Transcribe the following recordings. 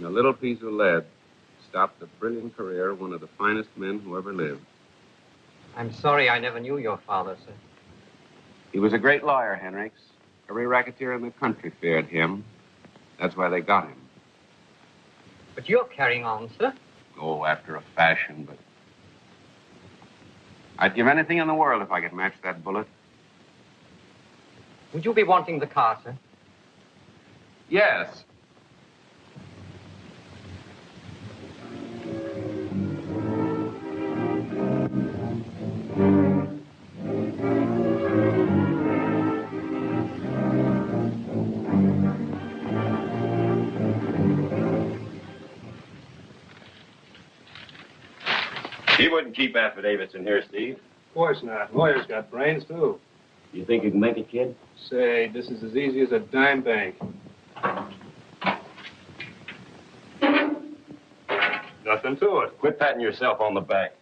And a little piece of lead stopped the brilliant career of one of the finest men who ever lived. I'm sorry I never knew your father, sir. He was a great lawyer, Henricks. Every racketeer in the country feared him. That's why they got him. But you're carrying on, sir. Oh, after a fashion, but... I'd give anything in the world if I could match that bullet. Would you be wanting the car, sir? Yes. He wouldn't keep affidavits in here, Steve. Of course not. Lawyers got brains, too. You think you can make it, kid? Say, this is as easy as a dime bank. Nothing to it. Quit patting yourself on the back.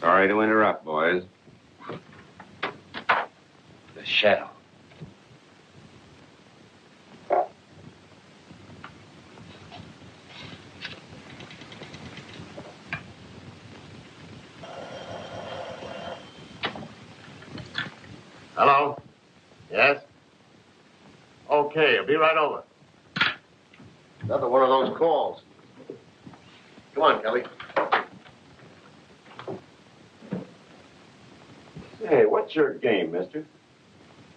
Sorry to interrupt, boys. The shadow. Hello? Yes? Okay, I'll be right over. Another one of those calls. Come on, Kelly. Hey, what's your game, mister?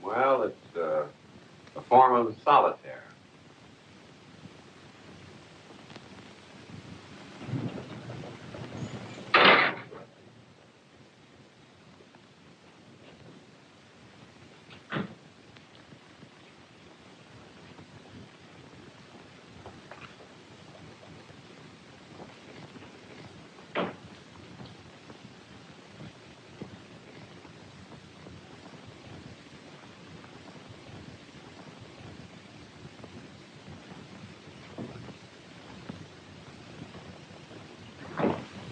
Well, it's a form of solitaire.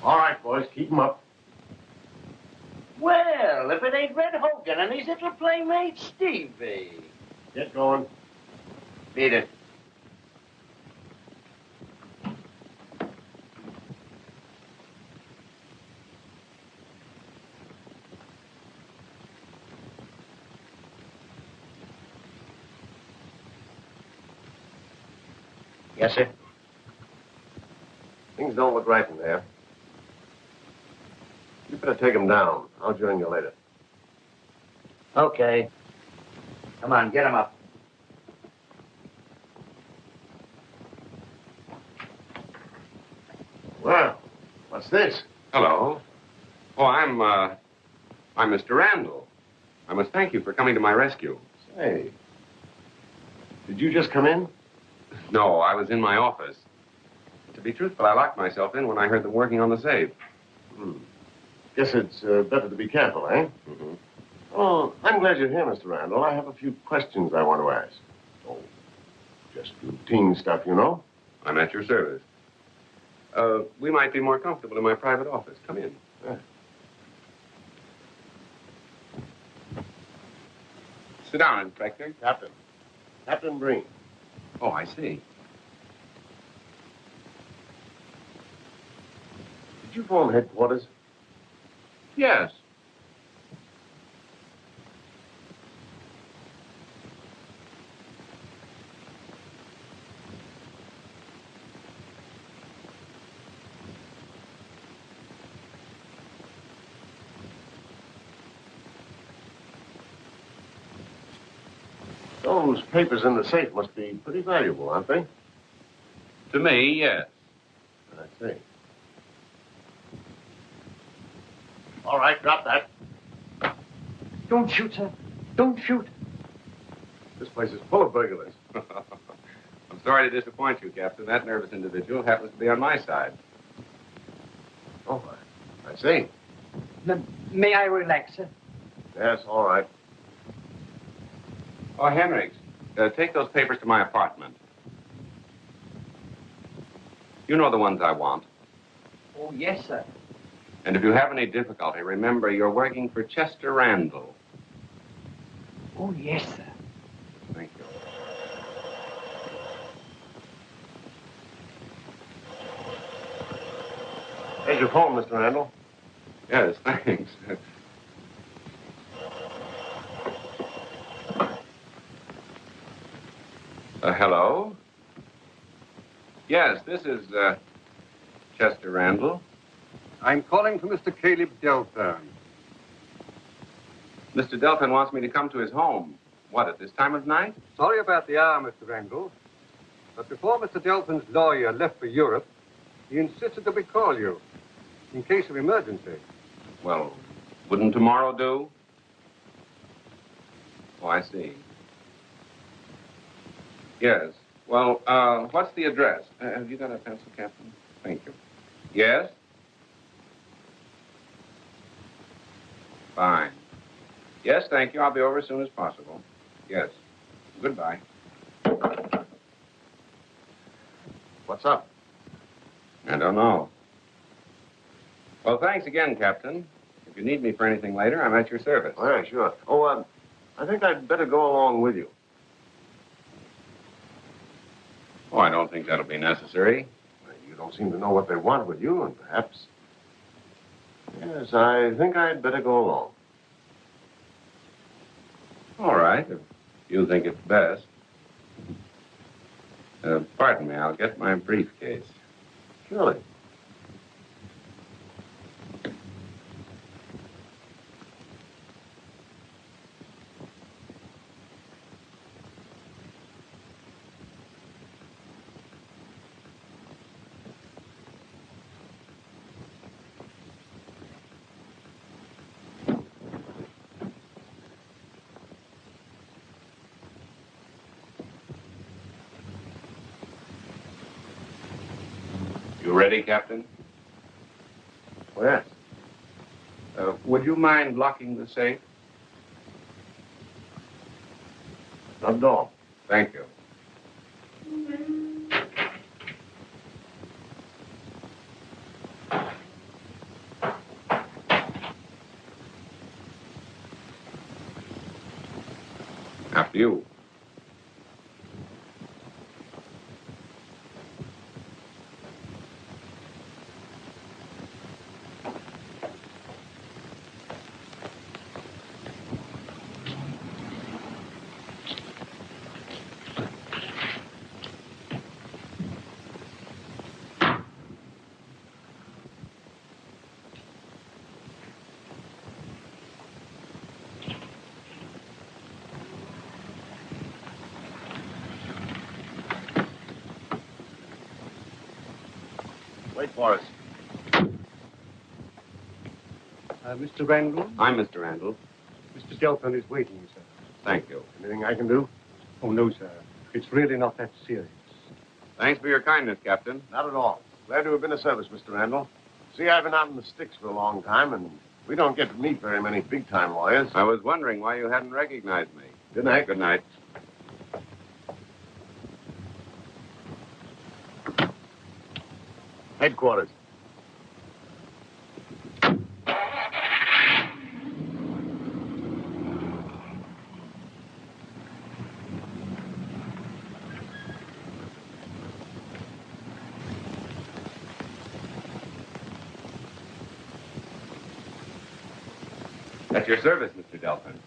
All right, boys, keep them up. Well, if it ain't Red Hogan and his little playmate, Stevie. Get going. Beat it. Yes, sir. Things don't look right in there. You better take them down. I'll join you later. Okay. Come on, get him up. Well, what's this? Hello. Oh, I'm Mr. Randall. I must thank you for coming to my rescue. Say, did you just come in? No, I was in my office. To be truthful, I locked myself in when I heard them working on the safe. Guess it's better to be careful, eh? Mm-hmm. Oh, I'm glad you're here, Mr. Randall. I have a few questions I want to ask. Oh, just routine stuff, you know? I'm at your service. We might be more comfortable in my private office. Come in. Yeah. Sit down, Inspector. Captain Breen. Oh, I see. Did you phone headquarters? Yes. Those papers in the safe must be pretty valuable, aren't they? To me, yes. I see. All right, drop that. Don't shoot, sir. Don't shoot. This place is full of burglars. I'm sorry to disappoint you, Captain. That nervous individual happens to be on my side. Oh, I see. May I relax, sir? Yes, all right. Oh, Henricks, take those papers to my apartment. You know the ones I want. Oh, yes, sir. And if you have any difficulty, remember you're working for Chester Randall. Oh, yes, sir. Thank you. Here's your phone, Mr. Randall. Yes, thanks. Hello? Yes, this is, Chester Randall. I'm calling for Mr. Caleb Delthiern. Mr. Delthiern wants me to come to his home. What, at this time of night? Sorry about the hour, Mr. Randall. But before Mr. Delthiern's lawyer left for Europe, he insisted that we call you, in case of emergency. Well, wouldn't tomorrow do? Oh, I see. Yes. Well, what's the address? Have you got a pencil, Captain? Thank you. Yes? Fine. Yes, thank you. I'll be over as soon as possible. Yes. Goodbye. What's up? I don't know. Well, thanks again, Captain. If you need me for anything later, I'm at your service. All right, sure. Oh, I think I'd better go along with you. Oh, I don't think that'll be necessary. You don't seem to know what they want with you, and perhaps... Yes, I think I'd better go along. All right, if you think it's best. Pardon me, I'll get my briefcase. Surely. You ready, Captain? Oh, yes. Would you mind locking the safe? Not at all. Thank you. After you. Wait for us. Mr. Randall? I'm Mr. Randall. Mr. Delthiern is waiting, sir. Thank you. Anything I can do? Oh, no, sir. It's really not that serious. Thanks for your kindness, Captain. Not at all. Glad to have been of service, Mr. Randall. See, I've been out in the sticks for a long time, and we don't get to meet very many big-time lawyers. I was wondering why you hadn't recognized me. Good night. Good night. Headquarters. At your service, Mr. Delthiern.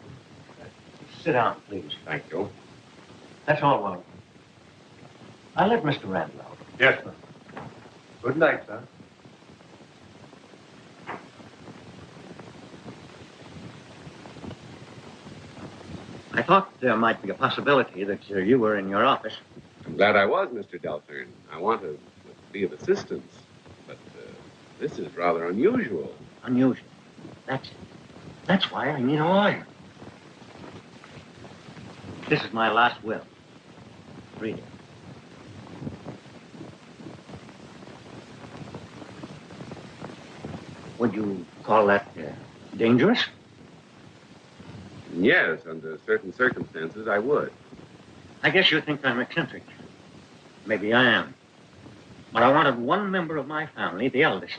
Sit down, please. Thank you. That's all, Warran. I'll let Mr. Randall out. Yes, sir. Good night, sir. I thought there might be a possibility that you were in your office. I'm glad I was, Mr. Delthiern. I want to be of assistance, but this is rather unusual. Unusual. That's why I need a lawyer. This is my last will. Read it. Would you call that dangerous? Yes, under certain circumstances, I would. I guess you think I'm eccentric. Maybe I am. But I wanted one member of my family, the eldest,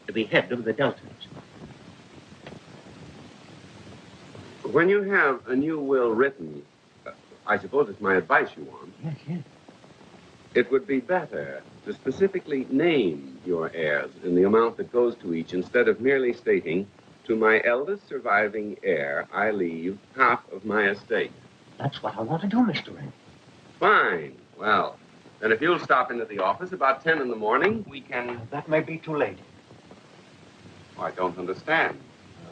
to be head of the Delthiers. When you have a new will written, I suppose it's my advice you want. Yes, yes. It would be better to specifically name your heirs and the amount that goes to each instead of merely stating, to my eldest surviving heir, I leave half of my estate. That's what I want to do, Mr. Randall. Fine. Well, then if you'll stop into the office about 10 in the morning, we can... That may be too late. Oh, I don't understand.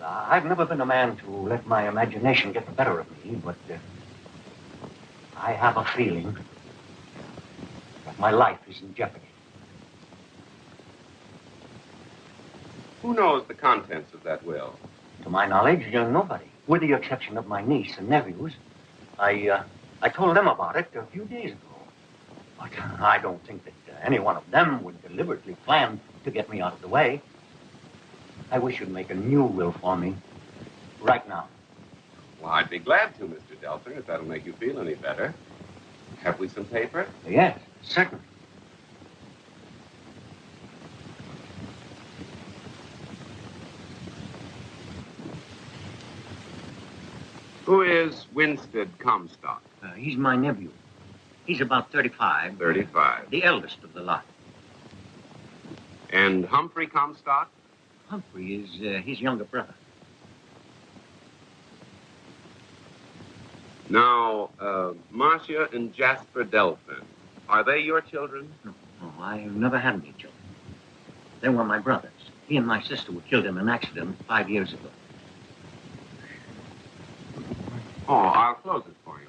I've never been a man to let my imagination get the better of me, but I have a feeling that my life is in jeopardy. Who knows the contents of that will? To my knowledge, nobody, with the exception of my niece and nephews. I told them about it a few days ago. But I don't think that any one of them would deliberately plan to get me out of the way. I wish you'd make a new will for me right now. Well, I'd be glad to, Mr. Delthiern, if that'll make you feel any better. Have we some paper? Yes, certainly. Who is Winstead Comstock? He's my nephew. He's about 35. 35. The eldest of the lot. And Humphrey Comstock? Humphrey is his younger brother. Now, Marcia and Jasper Delthiern, are they your children? No, I've never had any children. They were my brothers. He and my sister were killed in an accident 5 years ago. Oh, I'll close it for you.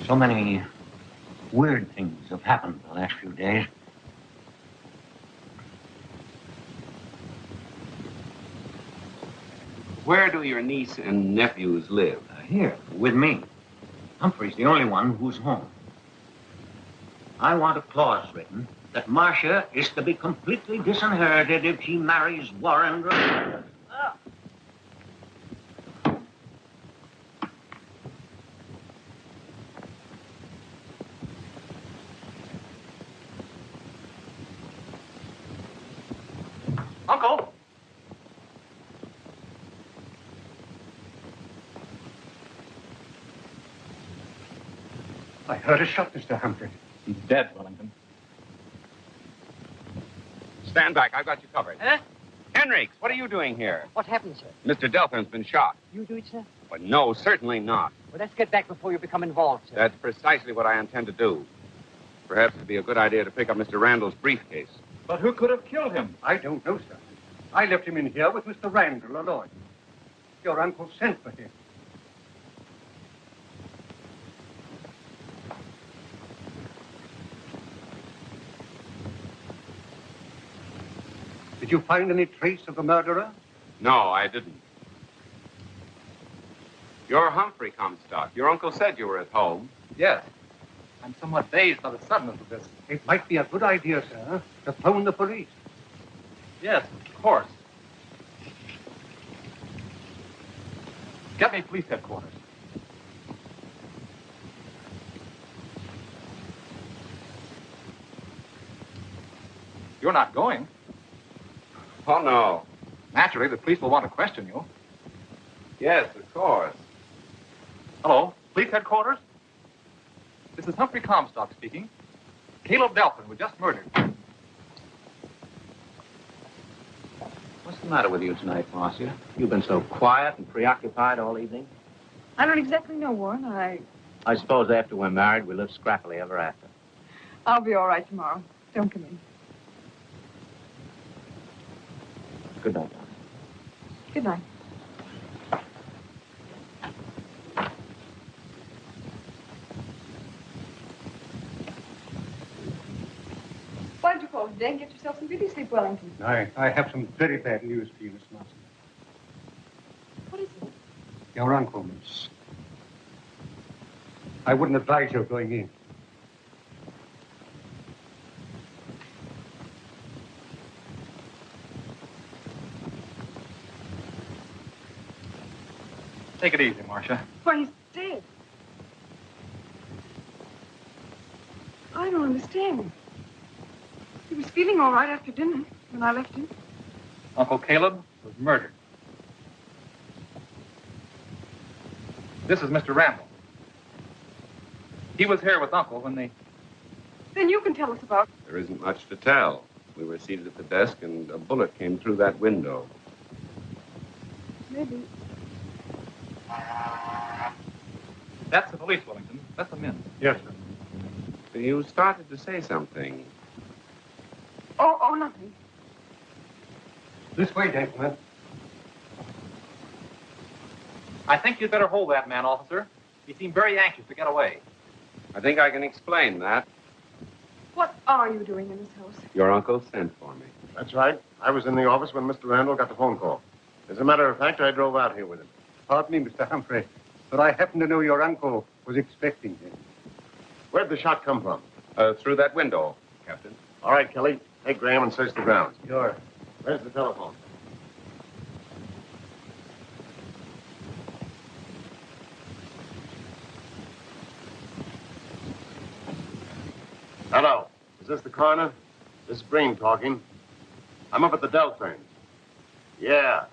So many weird things have happened the last few days. Where do your niece and nephews live? Here, with me. Humphrey's the only one who's home. I want a clause written that Marcia is to be completely disinherited if she marries Warran. Uncle! I heard a shot, Mr. Humphrey. He's dead, Wellington. Stand back. I've got you covered. Huh? Henriques, what are you doing here? What happened, sir? Mr. Delthern's been shot. You do it, sir? But no, certainly not. Well, let's get back before you become involved, sir. That's precisely what I intend to do. Perhaps it'd be a good idea to pick up Mr. Randall's briefcase. But who could have killed him? I don't know, sir. I left him in here with Mr. Randall, LaRocque. Your uncle sent for him. Did you find any trace of the murderer? No, I didn't. You're Humphrey Comstock. Your uncle said you were at home. Yes. I'm somewhat dazed by the suddenness of this. It might be a good idea, sir, to phone the police. Yes, of course. Get me police headquarters. You're not going. Oh, no. Naturally, the police will want to question you. Yes, of course. Hello, police headquarters? This is Humphrey Comstock speaking. Caleb Delthiern was just murdered. What's the matter with you tonight, Marcia? You've been so quiet and preoccupied all evening. I don't exactly know, Warren. I suppose after we're married, we live scrappily ever after. I'll be all right tomorrow. Don't come in. Good night, darling. Good night. Why did you call today and get yourself some beauty sleep, Wellington? I have some very bad news for you, Miss Marcia. What is it? Your uncle, Miss. I wouldn't advise your going in. Take it easy, Marcia. Why, he's dead. I don't understand. He was feeling all right after dinner when I left him. Uncle Caleb was murdered. This is Mr. Randall. He was here with Uncle when they... Then you can tell us about it. There isn't much to tell. We were seated at the desk, and a bullet came through that window. Maybe. That's the police, Wellington. Let them in. Yes, sir. You started to say something. Oh, nothing. This way, gentlemen. I think you'd better hold that man, officer. He seemed very anxious to get away. I think I can explain that. What are you doing in this house? Your uncle sent for me. That's right. I was in the office when Mr. Randall got the phone call. As a matter of fact, I drove out here with him. Pardon me, Mr. Humphrey, but I happen to know your uncle was expecting him. Where'd the shot come from? Through that window, Captain. All right, Kelly. Take Graham and search the grounds. Sure. Where's the telephone? Hello. Is this the coroner? This is Breen talking. I'm up at the Delthiern. Yeah,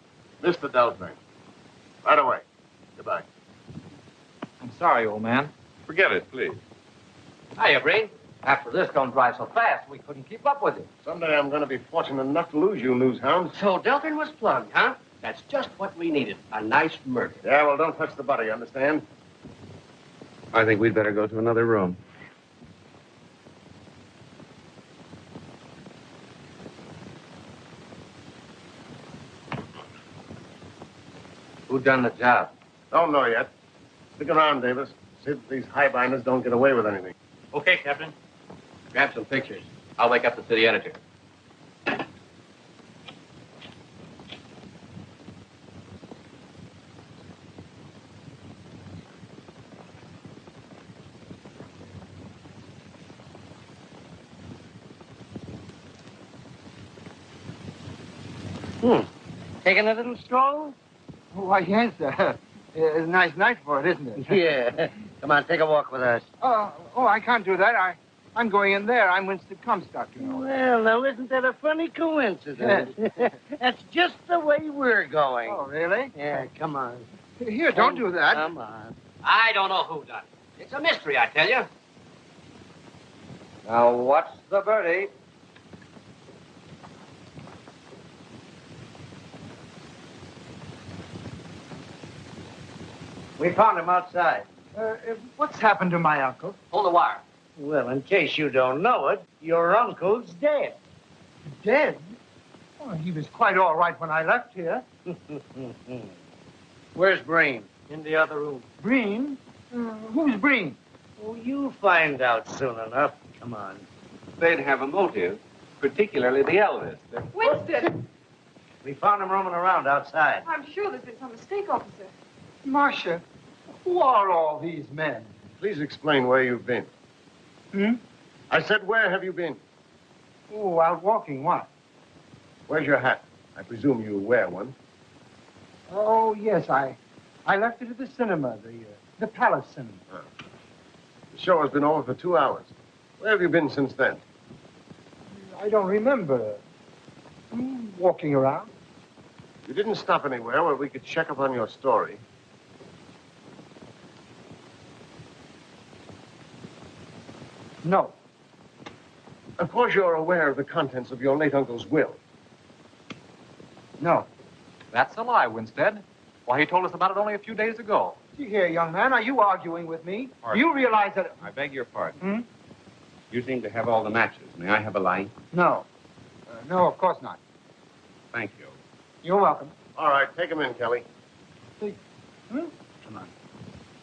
Mr. Delthiern. Right away. Goodbye. I'm sorry, old man. Forget it, please. Hiya, Breen. After this don't drive so fast, we couldn't keep up with you. Someday I'm going to be fortunate enough to lose you, news hound. So Delthiern was plugged, huh? That's just what we needed. A nice murder. Yeah, well, don't touch the body, you understand? I think we'd better go to another room. Who done the job? Don't know yet. Stick around, Davis. See that these highbinders don't get away with anything. Okay, Captain. Grab some pictures. I'll wake up the city editor. Taking a little stroll? Why, yes, sir. It's a nice night for it, isn't it? Yeah. Come on, take a walk with us. I can't do that. I'm going in there. I'm Winstead Comstock, you know. Well, now, isn't that a funny coincidence? That's just the way we're going. Oh, really? Yeah, come on. Here, don't do that. Come on. I don't know who done it. It's a mystery, I tell you. Now, what's the birdie? We found him outside. What's happened to my uncle? Hold the wire. Well, in case you don't know it, your uncle's dead. Dead? Oh, he was quite all right when I left here. Where's Breen? In the other room. Breen? Who's Breen? Oh, you'll find out soon enough. Come on. They'd have a motive, particularly the eldest. Winstead! We found him roaming around outside. I'm sure there's been some mistake, officer. Marcia, who are all these men? Please explain where you've been. I said, where have you been? Oh, out walking. What? Where's your hat? I presume you wear one. Oh, yes, I left it at the cinema, the Palace Cinema. Oh. The show has been over for 2 hours. Where have you been since then? I don't remember. Walking around. You didn't stop anywhere where we could check up on your story. No. Of course you're aware of the contents of your late uncle's will. No. That's a lie, Winstead. Why, he told us about it only a few days ago. See here, young man, are you arguing with me? Pardon? Do you realize that... I beg your pardon. You seem to have all the matches. May I have a light? No. No, of course not. Thank you. You're welcome. All right, take him in, Kelly. Come on.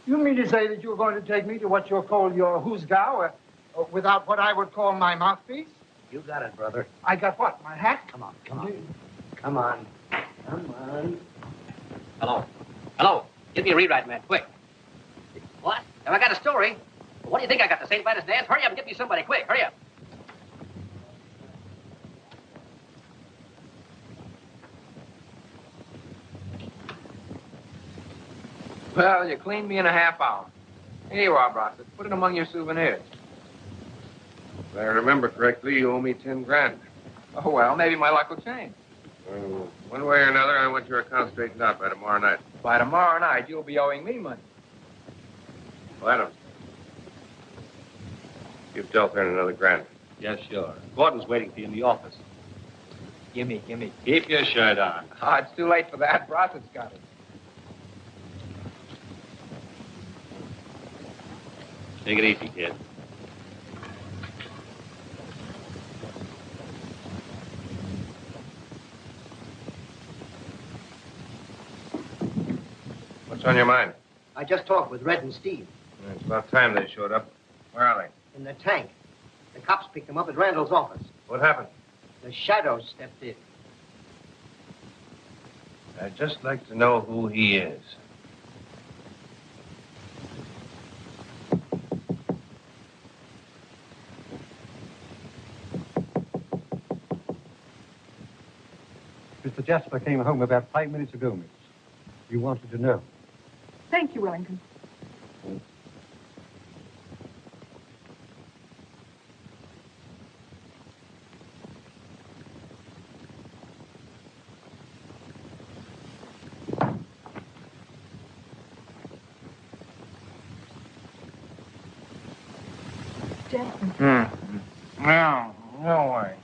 You mean to say that you're going to take me to what you'll call your hoosgow, without what I would call my mouthpiece? You got it, brother. I got what? My hat? Come on, come on. Come on. Come on. Hello. Hello. Give me a rewrite, man, quick. What? Have I got a story? Well, what do you think I got, the St. Vitus dance? Hurry up and get me somebody, quick, hurry up. Well, you cleaned me in a half hour. Here you are, Brossett. Put it among your souvenirs. If I remember correctly, you owe me 10 grand. Oh, well, maybe my luck will change. One way or another, I want your account straightened out by tomorrow night. By tomorrow night, you'll be owing me money. Well, Adams. Give Delthiern another grand. Yes, sure. Gordon's waiting for you in the office. Gimme. Keep your shirt on. Oh, it's too late for that. Brossett's got it. Take it easy, kid. What's on your mind? I just talked with Red and Steve. It's about time they showed up. Where are they? In the tank. The cops picked them up at Randall's office. What happened? The shadows stepped in. I'd just like to know who he is. Mr. Jasper came home about 5 minutes ago, miss. You wanted to know. Thank you, Wellington. Jasper. No way.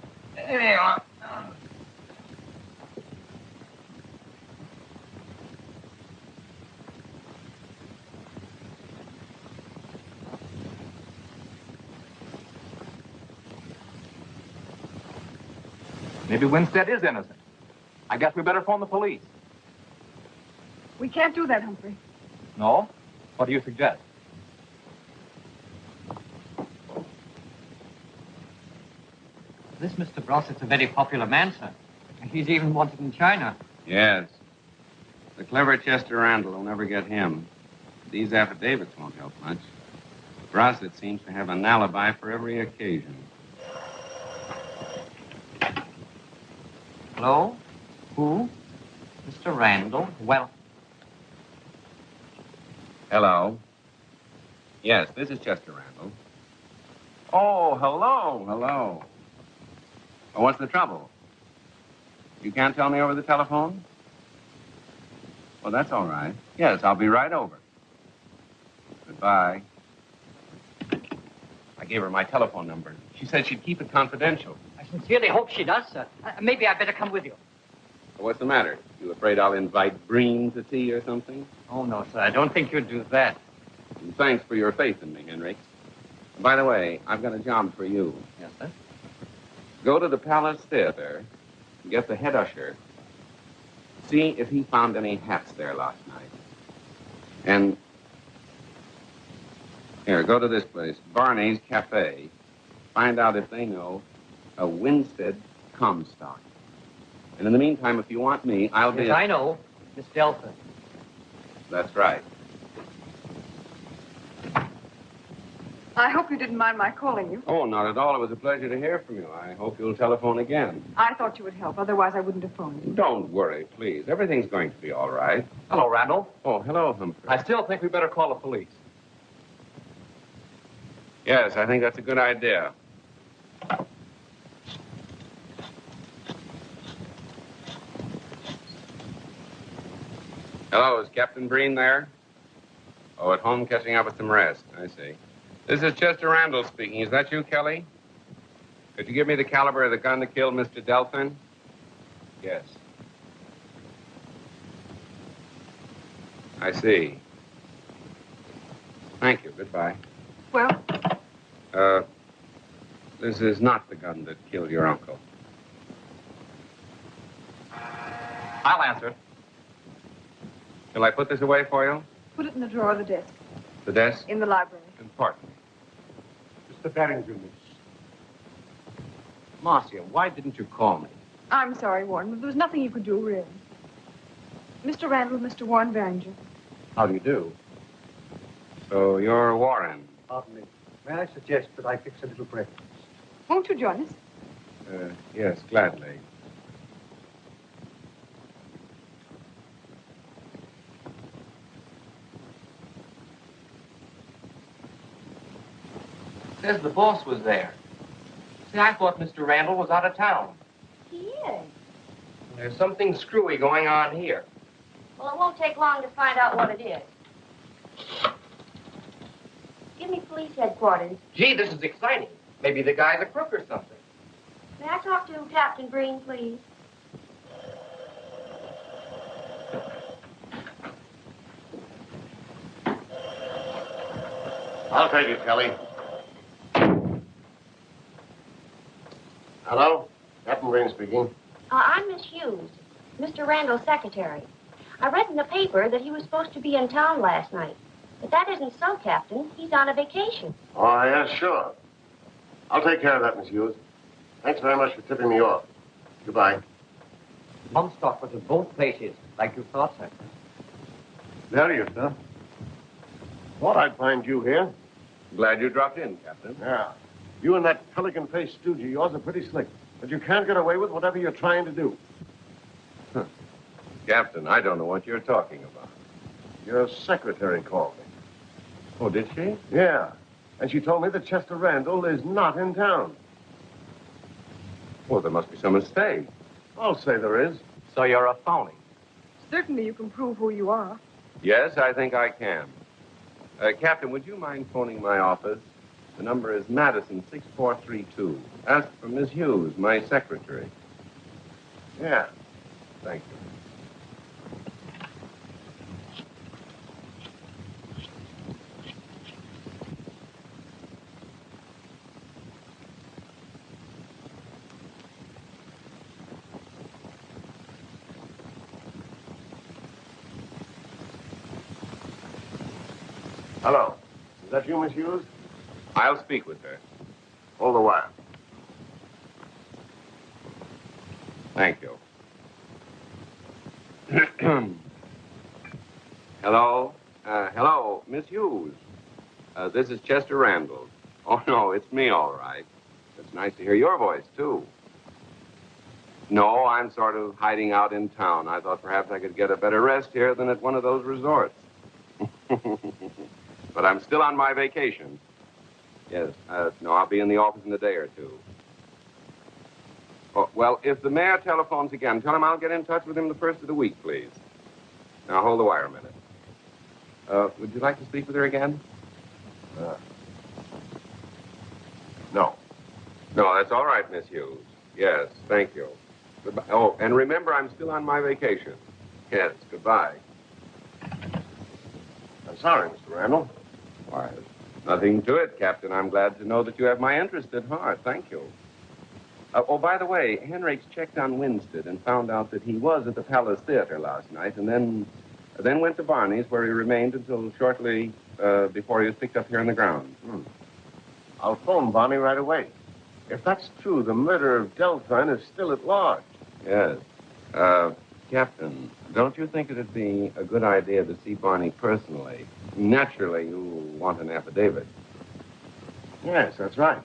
Maybe Winstead is innocent. I guess we better phone the police. We can't do that, Humphrey. No? What do you suggest? This Mr. Brossett's a very popular man, sir. He's even wanted in China. Yes. The clever Chester Randall will never get him. These affidavits won't help much. Brossett seems to have an alibi for every occasion. Hello? Who? Mr. Randall? Well, Hello. Yes, this is Chester Randall. Oh, hello. Oh, what's the trouble? You can't tell me over the telephone? Well, that's all right. Yes, I'll be right over. Goodbye. I gave her my telephone number. She said she'd keep it confidential. I sincerely hope she does, sir. Maybe I'd better come with you. Well, what's the matter? You afraid I'll invite Breen to tea or something? Oh, no, sir. I don't think you'd do that. And thanks for your faith in me, Henry. And by the way, I've got a job for you. Yes, sir? Go to the Palace Theater, get the head usher, see if he found any hats there last night. And here, go to this place, Barney's Café. Find out if they know a Winstead Comstock. And in the meantime, if you want me, I'll be... Yes, I know. Miss Delthiern. That's right. I hope you didn't mind my calling you. Oh, not at all. It was a pleasure to hear from you. I hope you'll telephone again. I thought you would help. Otherwise, I wouldn't have phoned you. Don't worry, please. Everything's going to be all right. Hello, Randall. Oh, hello, Humphrey. I still think we better call the police. Yes, I think that's a good idea. Hello, is Captain Breen there? Oh, at home catching up with some rest. I see. This is Chester Randall speaking. Is that you, Kelly? Could you give me the caliber of the gun that killed Mr. Delthiern? Yes. I see. Thank you. Goodbye. Well, this is not the gun that killed your uncle. I'll answer it. Shall I put this away for you? put it in the drawer of the desk. The desk? In the library. Important. Mr. Berringer, miss. Marcia, why didn't you call me? I'm sorry, Warren, but there was nothing you could do, really. Mr. Randall, Mr. Warren Berringer. How do you do? So you're Warren. Pardon me. May I suggest that I fix a little breakfast? Won't you join us? Yes, gladly. Says the boss was there. See, I thought Mr. Randall was out of town. He is. There's something screwy going on here. Well, it won't take long to find out what it is. Give me police headquarters. Gee, this is exciting. Maybe the guy's a crook or something. May I talk to Captain Breen, please? I'll take it, Kelly. Hello? Captain Breen speaking. I'm Miss Hughes, Mr. Randall's secretary. I read in the paper that he was supposed to be in town last night. But that isn't so, Captain. He's on a vacation. Oh, yeah, sure. I'll take care of that, Miss Hughes. Thanks very much for tipping me off. Goodbye. Comstock was at both places, like you thought, sir. There are you, sir. Thought I'd find you here. Glad you dropped in, Captain. Yeah. You and that pelican-faced stooge of yours are pretty slick. But you can't get away with whatever you're trying to do. Huh. Captain, I don't know what you're talking about. Your secretary called me. Oh, did she? Yeah. And she told me that Chester Randall is not in town. Well, there must be some mistake. I'll say there is. So you're a phony. Certainly you can prove who you are. Yes, I think I can. Captain, would you mind phoning my office? The number is Madison 6432. Ask for Miss Hughes, my secretary. Yeah. Thank you. Hello. Is that you, Miss Hughes? I'll speak with her. Hold the wire. Thank you. Hello? Hello, Miss Hughes. This is Chester Randall. Oh, no, it's me, all right. It's nice to hear your voice, too. No, I'm sort of hiding out in town. I thought perhaps I could get a better rest here than at one of those resorts. But I'm still on my vacation. Yes, no, I'll be in the office in a day or two. Oh, well, if the mayor telephones again, tell him I'll get in touch with him the first of the week, please. Now, hold the wire a minute. Would you like to speak with her again? No. No, that's all right, Miss Hughes. Yes, thank you. Goodbye. Oh, and remember, I'm still on my vacation. Yes, goodbye. I'm sorry, Mr. Randall. Why, there's nothing to it, Captain. I'm glad to know that you have my interest at heart. Thank you. Oh, by the way, Henrik's checked on Winstead and found out that he was at the Palace Theater last night and then went to Barney's, where he remained until shortly before he was picked up here on the ground. I'll phone Barney right away. If that's true, the murder of Delthiern is still at large. Yes. Captain, don't you think it'd be a good idea to see Barney personally? Naturally, you want an affidavit. Yes, that's right.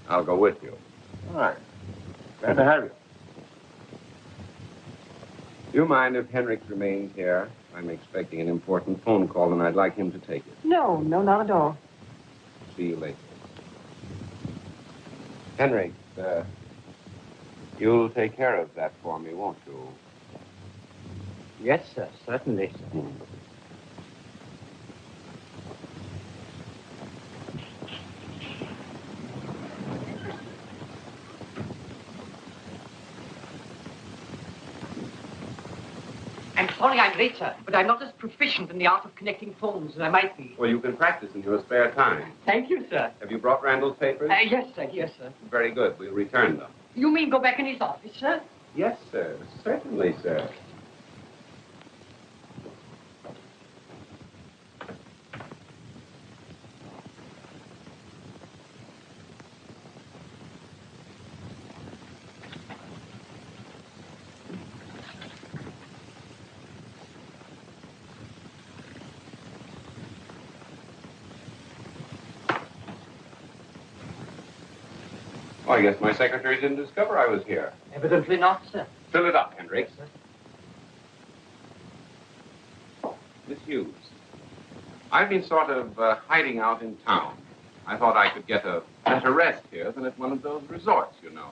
I'll go with you. All right. Glad to have you. Do you mind if Henrik remains here? I'm expecting an important phone call, and I'd like him to take it. No, not at all. See you later. Henrik, you'll take care of that for me, won't you? Yes, sir. Certainly, sir. I'm sorry I'm late, sir, but I'm not as proficient in the art of connecting phones as I might be. Well, you can practice in your spare time. Thank you, sir. Have you brought Randall's papers? Yes, sir. Yes, sir. Very good. We'll return them. You mean go back in his office, sir? Yes, sir. Certainly, sir. Oh, I guess my secretary didn't discover I was here. Evidently not, sir. Fill it up, Henrik. Yes, sir. Miss Hughes, I've been sort of hiding out in town. I thought I could get a better rest here than at one of those resorts, you know.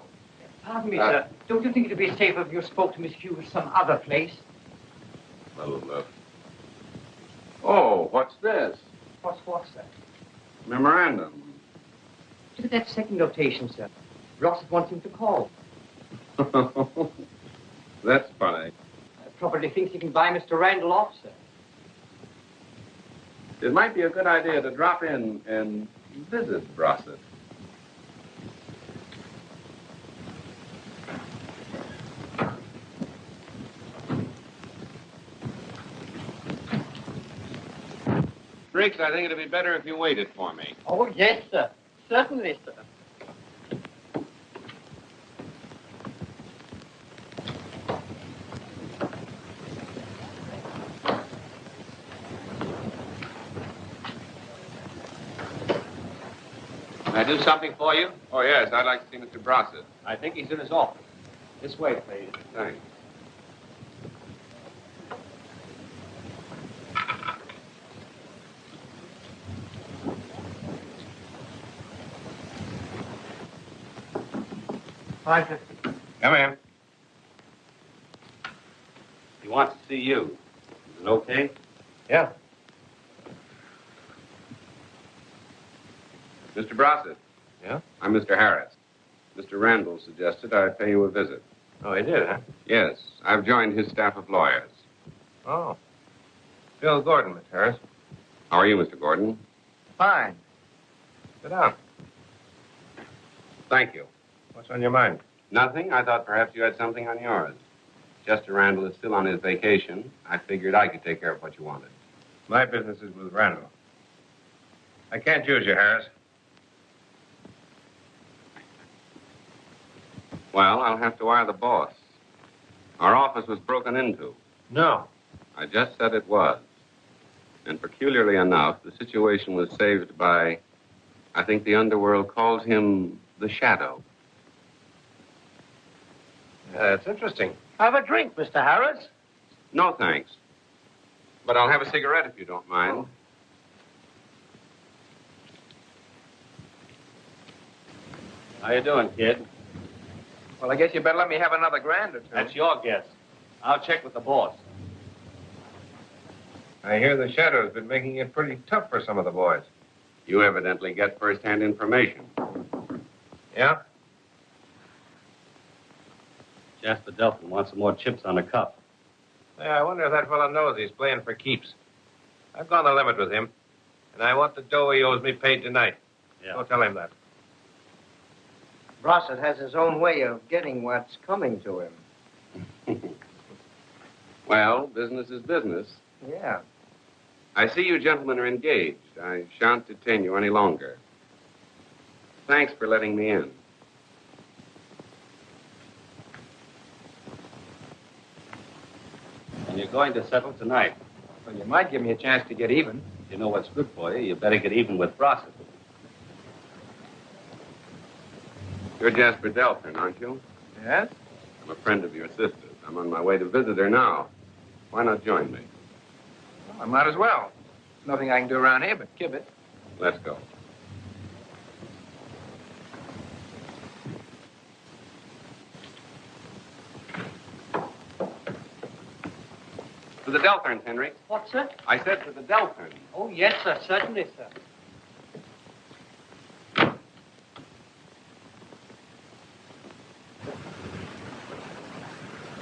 Pardon me, sir. Don't you think it would be safer if you spoke to Miss Hughes at some other place? Well, oh, what's this? What's that? Memorandum. Look at that second notation, sir. Ross wants him to call. That's funny. Probably thinks he can buy Mr. Randall off, sir. It might be a good idea to drop in and visit Brossett. Briggs, I think it'd be better if you waited for me. Oh, yes, sir. Certainly, sir. Can I do something for you? Oh, yes, I'd like to see Mr. Brossett. I think he's in his office. This way, please. Thanks. Hi, sir. Come in. He wants to see you. Is it okay? Yeah. Mr. Brossett. Yeah? I'm Mr. Harris. Mr. Randall suggested I pay you a visit. Oh, he did, huh? Yes, I've joined his staff of lawyers. Oh. Bill Gordon, Miss Harris. How are you, Mr. Gordon? Fine. Sit down. Thank you. What's on your mind? Nothing. I thought perhaps you had something on yours. Chester Randall is still on his vacation. I figured I could take care of what you wanted. My business is with Randall. I can't use you, Harris. Well, I'll have to wire the boss. Our office was broken into. No. I just said it was. And peculiarly enough, the situation was saved by, I think the underworld calls him the Shadow. That's interesting. Have a drink, Mr. Harris. No, thanks. But I'll have a cigarette if you don't mind. How you doing, kid? Well, I guess you better let me have another grand or two. That's your guess. I'll check with the boss. I hear the Shadow's been making it pretty tough for some of the boys. You evidently get first-hand information. Yeah? Jasper Delthiern wants some more chips on the cup. Yeah, I wonder if that fellow knows he's playing for keeps. I've gone the limit with him, and I want the dough he owes me paid tonight. Yeah. Don't tell him that. Brossett has his own way of getting what's coming to him. Well, business is business. Yeah. I see you gentlemen are engaged. I shan't detain you any longer. Thanks for letting me in. And you're going to settle tonight. Well, you might give me a chance to get even. You know what's good for you. You better get even with Brossett. You're Jasper Delthiern, aren't you? Yes? I'm a friend of your sister's. I'm on my way to visit her now. Why not join me? Well, I might as well. Nothing I can do around here but kibit. Let's go. To the Delthierns, Henry. What, sir? I said to the Delthierns. Oh, yes, sir. Certainly, sir.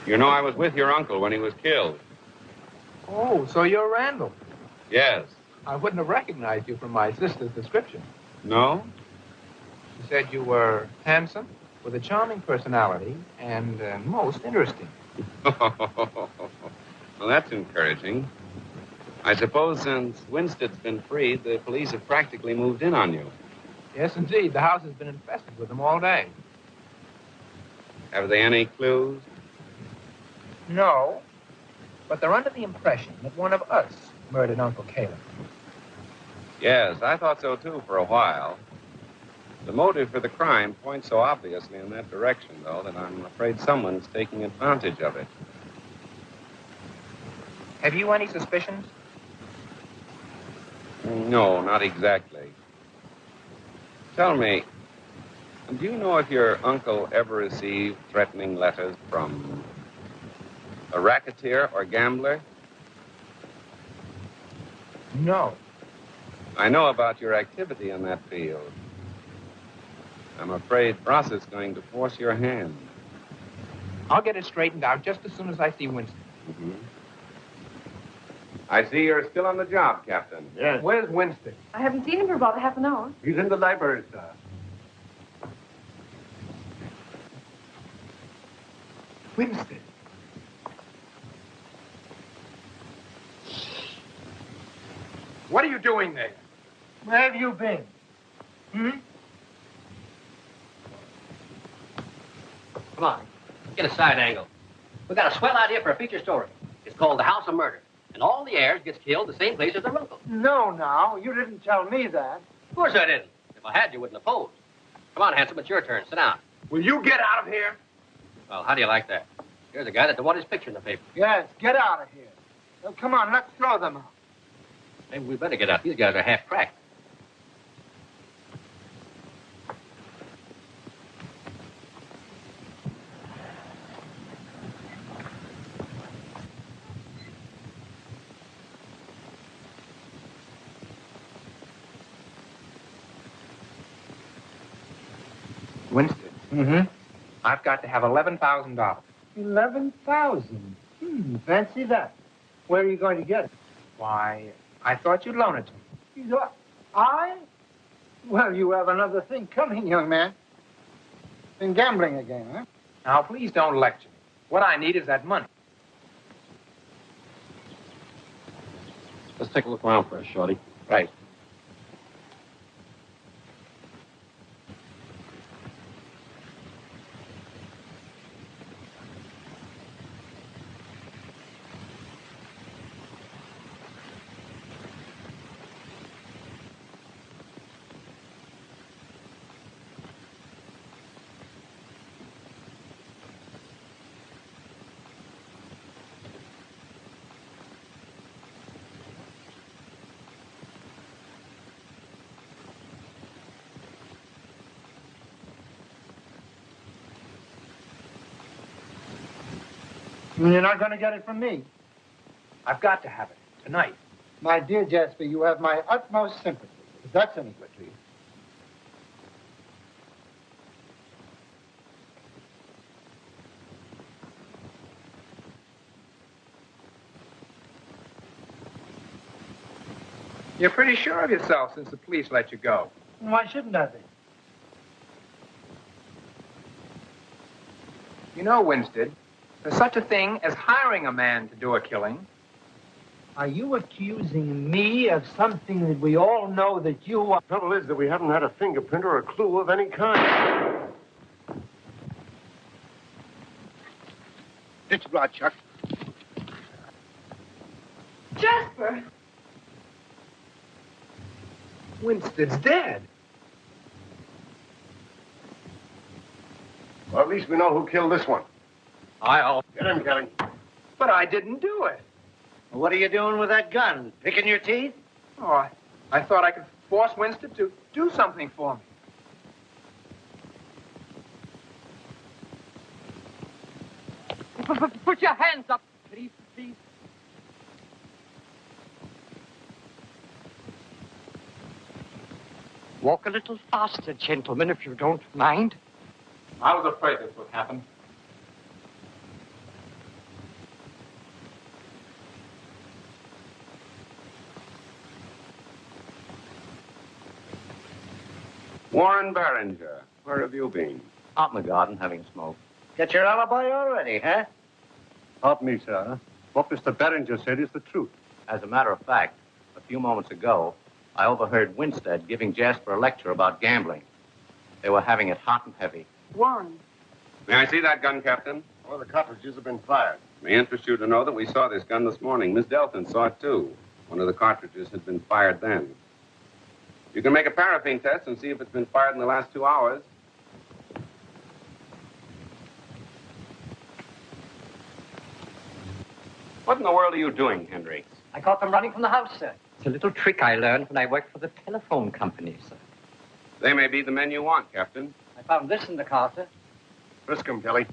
You know, I was with your uncle when he was killed. Oh, so you're Randall. Yes. I wouldn't have recognized you from my sister's description. No? She said you were handsome, with a charming personality, and most interesting. Well, that's encouraging. I suppose since Winstead's been freed, the police have practically moved in on you. Yes, indeed. The house has been infested with them all day. Have they any clues? No, but they're under the impression that one of us murdered Uncle Caleb. Yes, I thought so, too, for a while. The motive for the crime points so obviously in that direction, though, that I'm afraid someone's taking advantage of it. Have you any suspicions? No, not exactly. Tell me, do you know if your uncle ever received threatening letters from a racketeer or gambler? No. I know about your activity in that field. I'm afraid Ross is going to force your hand. I'll get it straightened out just as soon as I see Winston. Mm-hmm. I see you're still on the job, Captain. Yes. Where's Winstead? I haven't seen him for about half an hour. He's in the library, sir. Winstead. What are you doing there? Where have you been? Come on, get a side angle. We got a swell idea for a feature story. It's called The House of Murder. And all the heirs gets killed the same place as their uncle. No, now. You didn't tell me that. Of course I didn't. If I had, you wouldn't oppose. Come on, handsome, it's your turn. Sit down. Will you get out of here? Well, how do you like that? Here's a guy that wanted his picture in the paper. Yes, get out of here. Well, come on, let's throw them out. Maybe we better get out. These guys are half cracked. Winston. Mm-hmm. I've got to have $11,000. 11,000. Fancy that. Where are you going to get it? Why, I thought you'd loan it to me. You thought, I? Well, you have another thing coming, young man. Been gambling again, huh? Now, please don't lecture me. What I need is that money. Let's take a look around first, Shorty. Right. You're not going to get it from me. I've got to have it tonight. My dear Jasper, you have my utmost sympathy, if that's any good to you. You're pretty sure of yourself since the police let you go. Why shouldn't I be? You know, Winstead, there's such a thing as hiring a man to do a killing. Are you accusing me of something that we all know that you are? The trouble is that we haven't had a fingerprint or a clue of any kind. Ditch blood, Chuck. Jasper! Winstead's dead. Well, at least we know who killed this one. I'll... Get him, Kelly. But I didn't do it. What are you doing with that gun? Picking your teeth? Oh, I thought I could force Winstead to do something for me. Put your hands up, please. Walk a little faster, gentlemen, if you don't mind. I was afraid this would happen. Warren Berringer, where have you been? Out in the garden having a smoke. Get your alibi already, huh? Pardon me, sir. What Mr. Berringer said is the truth. As a matter of fact, a few moments ago, I overheard Winstead giving Jasper a lecture about gambling. They were having it hot and heavy. Warren. May I see that gun, Captain? All the cartridges have been fired. It may interest you to know that we saw this gun this morning. Miss Delthiern saw it, too. One of the cartridges had been fired then. You can make a paraffin test and see if it's been fired in the last 2 hours. What in the world are you doing, Henry? I caught them running from the house, sir. It's a little trick I learned when I worked for the telephone company, sir. They may be the men you want, Captain. I found this in the car, sir. Frisk 'em, Kelly.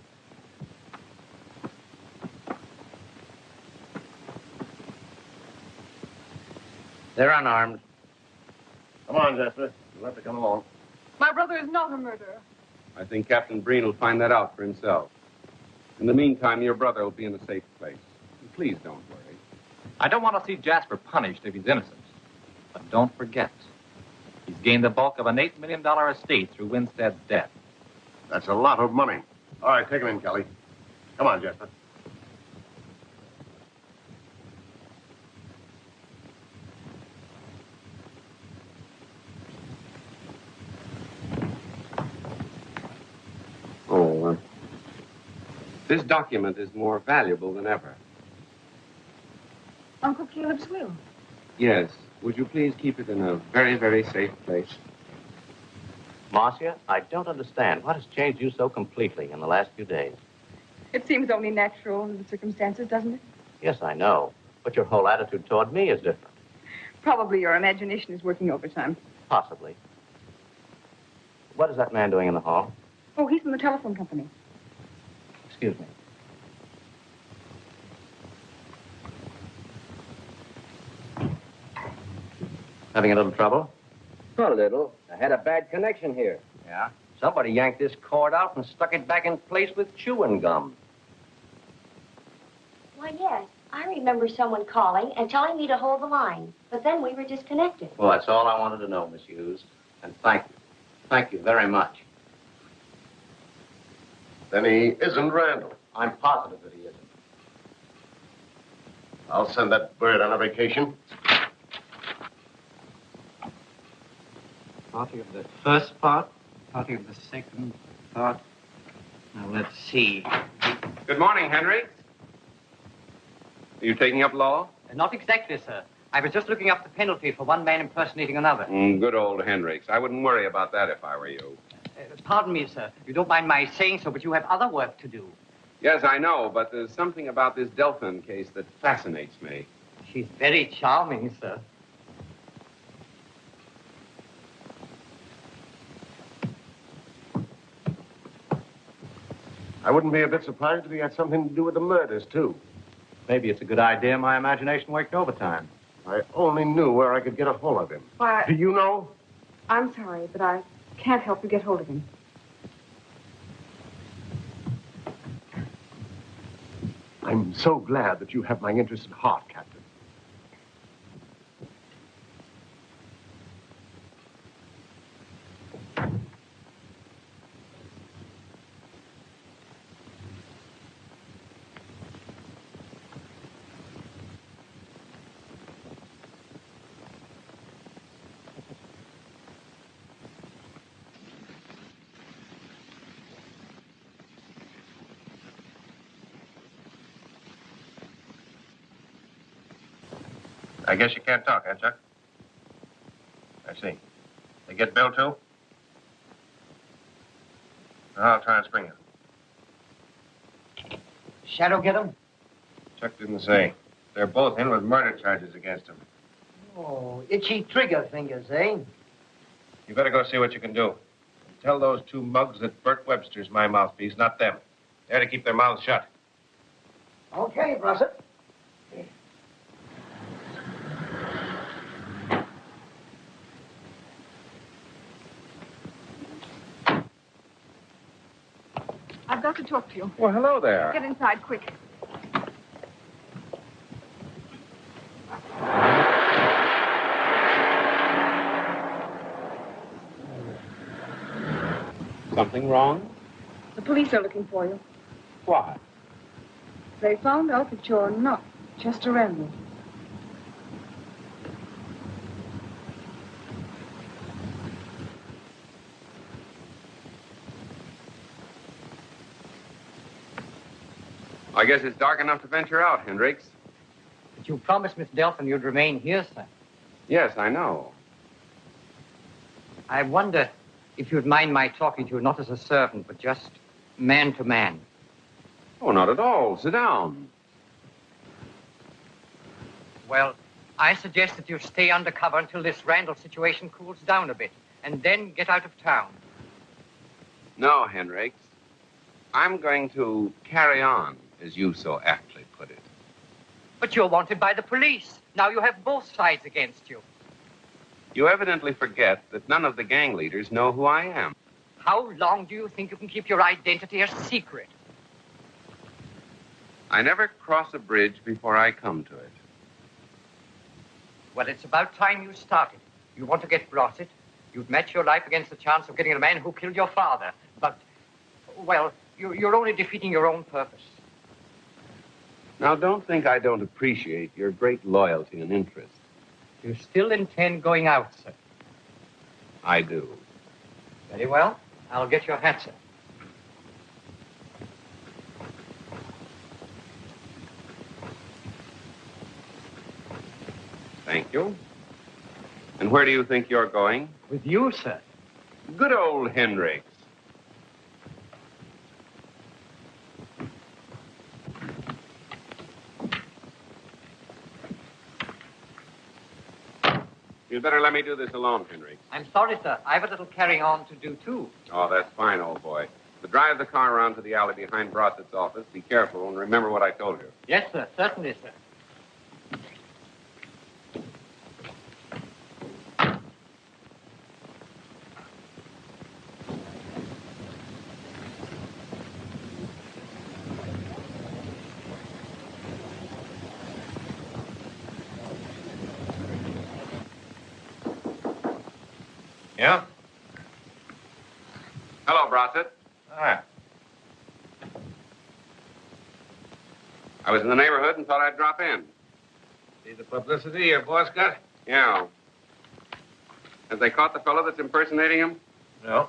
They're unarmed. Come on, Jasper. You'll have to come along. My brother is not a murderer. I think Captain Breen will find that out for himself. In the meantime, your brother will be in a safe place. And please don't worry. I don't want to see Jasper punished if he's innocent. But don't forget, he's gained the bulk of an $8 million estate through Winstead's death. That's a lot of money. All right, take him in, Kelly. Come on, Jasper. This document is more valuable than ever. Uncle Caleb's will. Yes. Would you please keep it in a very, very safe place? Marcia, I don't understand. What has changed you so completely in the last few days? It seems only natural in the circumstances, doesn't it? Yes, I know. But your whole attitude toward me is different. Probably your imagination is working overtime. Possibly. What is that man doing in the hall? Oh, he's from the telephone company. Excuse me. Having a little trouble? Not a little. I had a bad connection here. Yeah? Somebody yanked this cord out and stuck it back in place with chewing gum. Why, yes. I remember someone calling and telling me to hold the line, but then we were disconnected. Well, that's all I wanted to know, Miss Hughes. And thank you. Thank you very much. Then he isn't Randall. I'm positive that he isn't. I'll send that bird on a vacation. Party of the first part, party of the second part. Now, let's see. Good morning, Henry. Are you taking up law? Not exactly, sir. I was just looking up the penalty for one man impersonating another. Good old Hendricks. I wouldn't worry about that if I were you. Pardon me, sir. You don't mind my saying so, but you have other work to do. Yes, I know, but there's something about this Delthiern case that fascinates me. She's very charming, sir. I wouldn't be a bit surprised if he had something to do with the murders, too. Maybe it's a good idea my imagination worked overtime. I only knew where I could get a hold of him. Why, Do you know? I'm sorry, but I can't help you get hold of him. I'm so glad that you have my interest at heart, Captain. I guess you can't talk, huh, Chuck? I see. They get Bill, too? I'll try and spring him. Shadow get him? Chuck didn't say. They're both in with murder charges against him. Oh, itchy trigger fingers, eh? You better go see what you can do. Tell those two mugs that Bert Webster's my mouthpiece, not them. They're to keep their mouths shut. Okay, Brusset. I've got to talk to you. Well, hello there. Get inside, quick. Something wrong? The police are looking for you. Why? They found out that you're not Chester Randall. I guess it's dark enough to venture out, Hendricks. But you promised Miss Delthiern you'd remain here, sir. Yes, I know. I wonder if you'd mind my talking to you not as a servant, but just man to man. Oh, not at all. Sit down. Well, I suggest that you stay undercover until this Randall situation cools down a bit. and then get out of town. No, Henricks. I'm going to carry on, as you so aptly put it. But you're wanted by the police. Now you have both sides against you. You evidently forget that none of the gang leaders know who I am. How long do you think you can keep your identity a secret? I never cross a bridge before I come to it. Well, it's about time you started. You want to get brotted. You'd match your life against the chance of getting the man who killed your father. But, well, you're only defeating your own purpose. Now, don't think I don't appreciate your great loyalty and interest. You still intend going out, sir? I do. Very well. I'll get your hat, sir. Thank you. And where do you think you're going? With you, sir. Good old Henricks. You'd better let me do this alone, Henry. I'm sorry, sir. I've a little carrying on to do, too. Oh, that's fine, old boy. But drive the car around to the alley behind Brossett's office. Be careful and remember what I told you. Yes, sir. Certainly, sir. Yeah? Hello, Brossett. Hi. I was in the neighborhood and thought I'd drop in. See the publicity your boss got? Yeah. Have they caught the fellow that's impersonating him? No.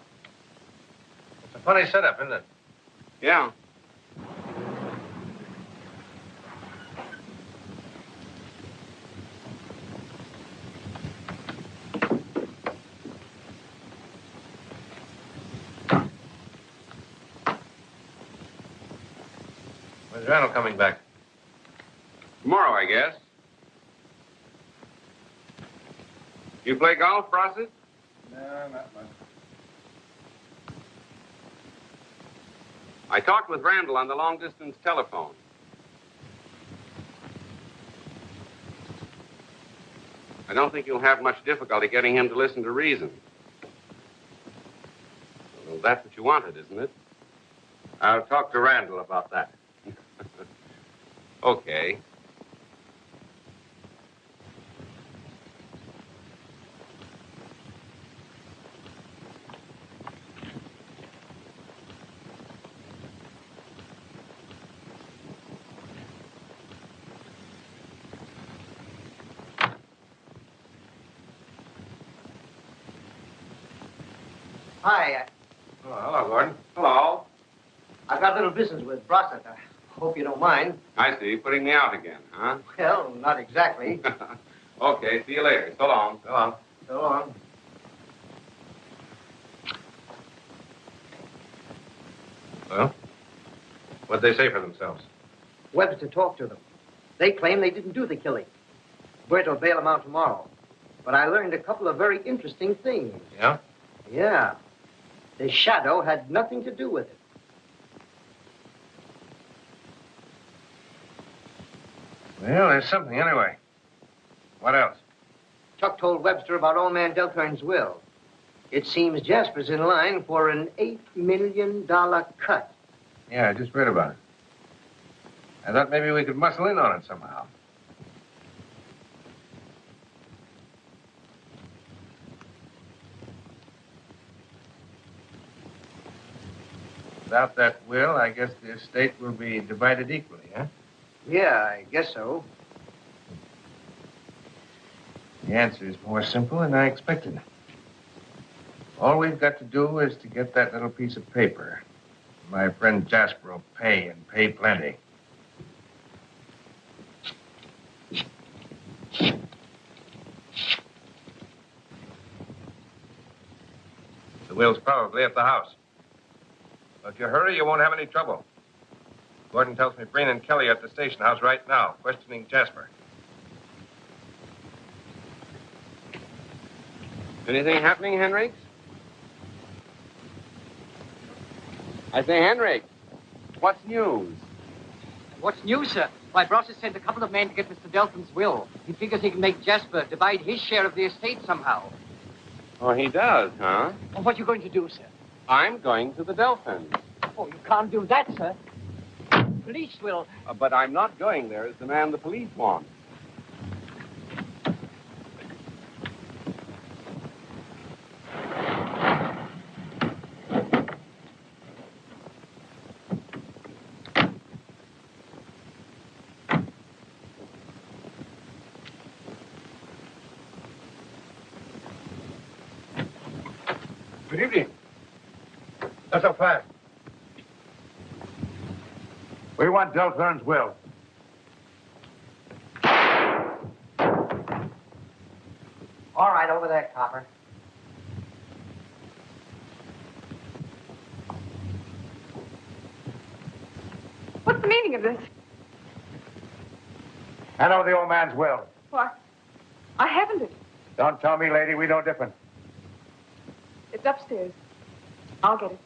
It's a funny setup, isn't it? Yeah. When's Randall coming back? Tomorrow, I guess. You play golf, Brossett? No, not much. I talked with Randall on the long-distance telephone. I don't think you'll have much difficulty getting him to listen to reason. Well, that's what you wanted, isn't it? I'll talk to Randall about that. Okay. Hi. Oh, hello, Gordon. Hello. I've got a little business with Brossett. I hope you don't mind. I see. Putting me out again, huh? Well, not exactly. Okay, see you later. So long. So long. So long. Well, what'd they say for themselves? Webster talked to them. They claim they didn't do the killing. Bert will bail them out tomorrow. But I learned a couple of very interesting things. Yeah? Yeah. The shadow had nothing to do with it. Well, there's something anyway. What else? Chuck told Webster about old man Delthiern's will. It seems Jasper's in line for an $8 million cut. Yeah, I just read about it. I thought maybe we could muscle in on it somehow. Without that will, I guess the estate will be divided equally, huh? Yeah, I guess so. The answer is more simple than I expected. All we've got to do is to get that little piece of paper. My friend Jasper will pay, and pay plenty. The will's probably at the house. But if you hurry, you won't have any trouble. Gordon tells me Breen and Kelly are at the station house right now, questioning Jasper. Anything happening, Henricks? I say, Henrik, what's news? What's new, sir? Why, Bross has sent a couple of men to get Mr. Delthiern's will. He figures he can make Jasper divide his share of the estate somehow. Oh, he does, huh? Well, what are you going to do, sir? I'm going to the Delthiern. Oh, you can't do that, sir. Police will. But I'm not going there as the man the police want. Good evening. Not so fast. We want Delthiern's will. All right, over there, copper. What's the meaning of this? Hand over the old man's will. Why, I haven't it. Don't tell me, lady, we know different. It's upstairs. I'll get it.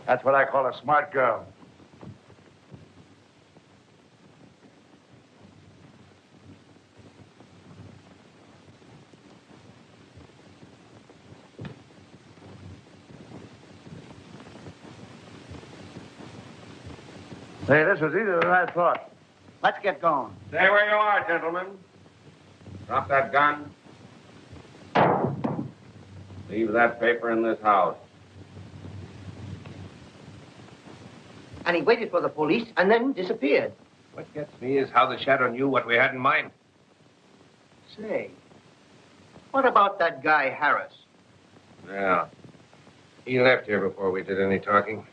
That's what I call a smart girl. Say, this was easier than I thought. Let's get going. Stay where you are, gentlemen. Drop that gun. Leave that paper in this house. And he waited for the police and then disappeared. What gets me is how the shadow knew what we had in mind. Say, what about that guy, Harris? Yeah. He left here before we did any talking.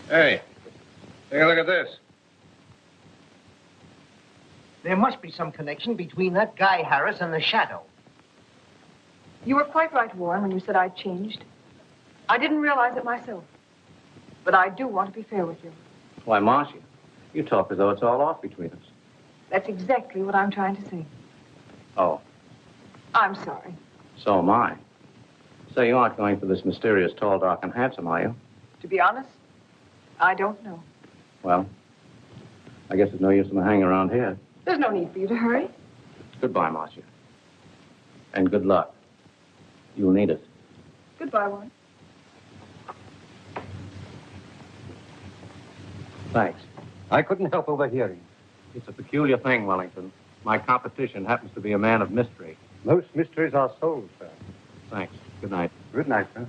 Hey, take a look at this. There must be some connection between that guy, Harris, and the shadow. You were quite right, Warren, when you said I'd changed. I didn't realize it myself. But I do want to be fair with you. Why, Marcia, you talk as though it's all off between us. That's exactly what I'm trying to say. Oh, I'm sorry. so am I. So you aren't going for this mysterious, tall, dark, and handsome, are you? To be honest, I don't know. Well, I guess there's no use in hanging around here. There's no need for you to hurry. Goodbye, Marcia. And good luck. You'll need it. Goodbye, Warren. Thanks. I couldn't help overhearing. It's a peculiar thing, Wellington. My competition happens to be a man of mystery. Most mysteries are solved, sir. Thanks. Good night. Good night, sir.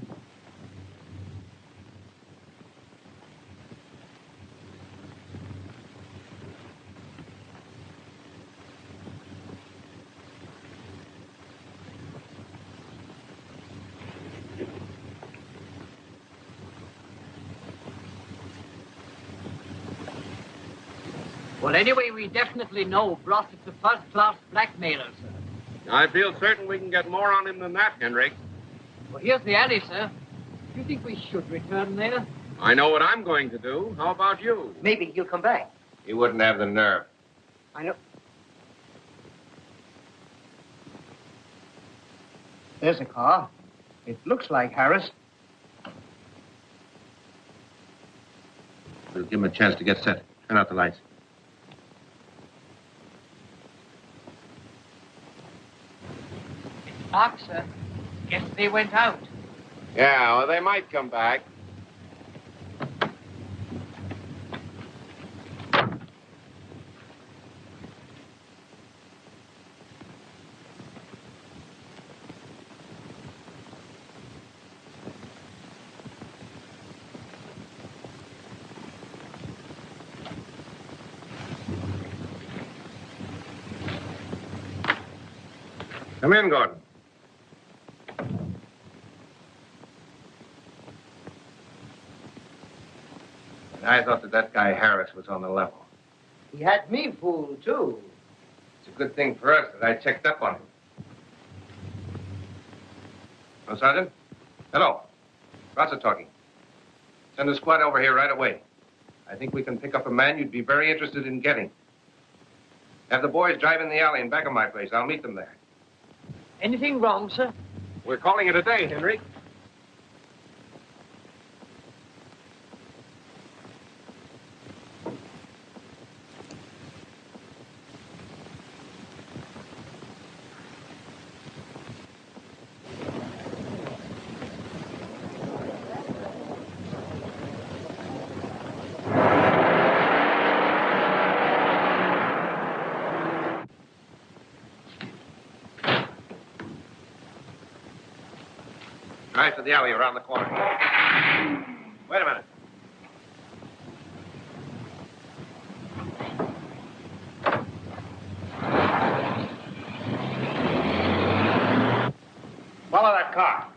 Well, anyway, we definitely know Bross is a first-class blackmailer, sir. I feel certain we can get more on him than that, Henrik. Well, here's the alley, sir. Do you think we should return there? I know what I'm going to do. How about you? Maybe he'll come back. He wouldn't have the nerve. I know. There's a car. It looks like Harris. We'll give him a chance to get set. Turn out the lights. Dark, sir. Guess they went out. Yeah, well, they might come back. Come in, Gordon. I thought that guy Harris was on the level. He had me fooled, too. It's a good thing for us that I checked up on him. Oh, Sergeant? Hello. Roger talking. Send a squad over here right away. I think we can pick up a man you'd be very interested in getting. Have the boys drive in the alley in back of my place. I'll meet them there. Anything wrong, sir? We're calling it a day, Henry. Drive to the alley around the corner. Wait a minute. Follow that car.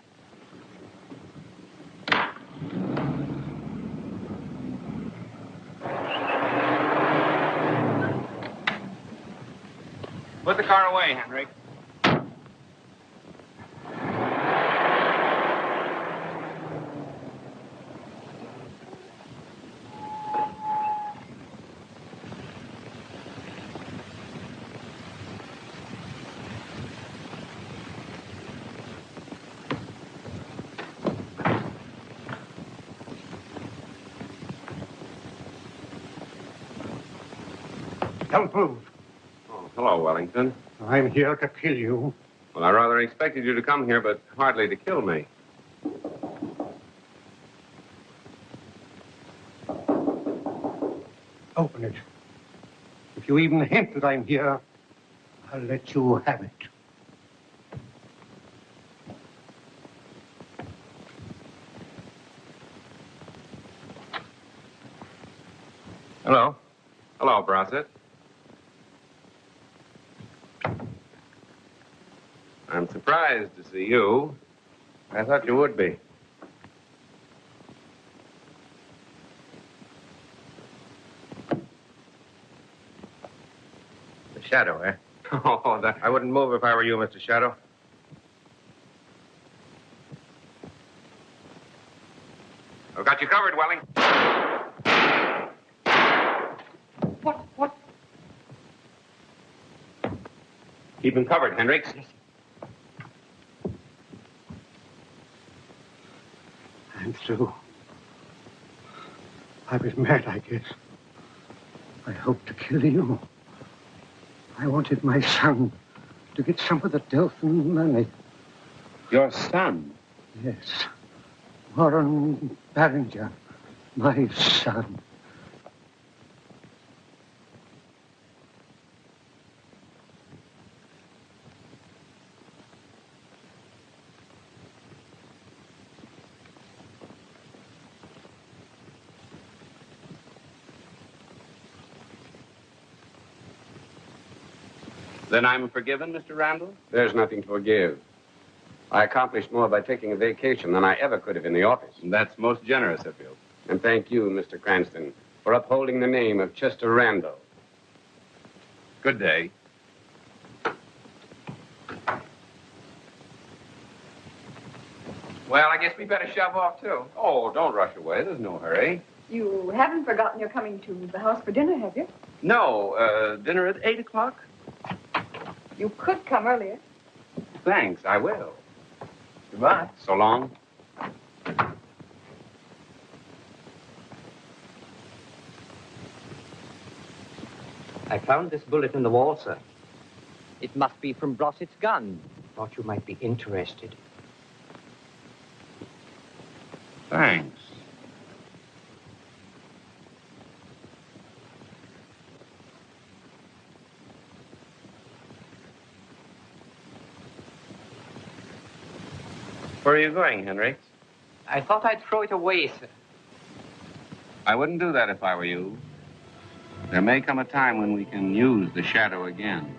Put the car away, Henry. Don't move. Oh, hello, Wellington. I'm here to kill you. Well, I rather expected you to come here, but hardly to kill me. Open it. If you even hint that I'm here, I'll let you have it. Hello. Hello, Brossett. I'm surprised to see you. I thought you would be. The Shadow, eh? Oh, that... I wouldn't move if I were you, Mr. Shadow. I've got you covered, Welling. What? Keep him covered, Hendricks. I'm through. I was mad, I guess. I hoped to kill you. I wanted my son to get some of the Delthiern money. Your son? Yes. Warran Berringer, my son. Then I'm forgiven, Mr. Randall? There's nothing to forgive. I accomplished more by taking a vacation than I ever could have in the office. And that's most generous of you. And thank you, Mr. Granston, for upholding the name of Chester Randall. Good day. Well, I guess we better shove off, too. Oh, don't rush away. There's no hurry. You haven't forgotten you're coming to the house for dinner, have you? No, dinner at 8 o'clock? You could come earlier. Thanks, I will. Goodbye. So long. I found this bullet in the wall, sir. It must be from Brossett's gun. Thought you might be interested. Thanks. Where are you going, Henry? I thought I'd throw it away, sir. I wouldn't do that if I were you. There may come a time when we can use the shadow again.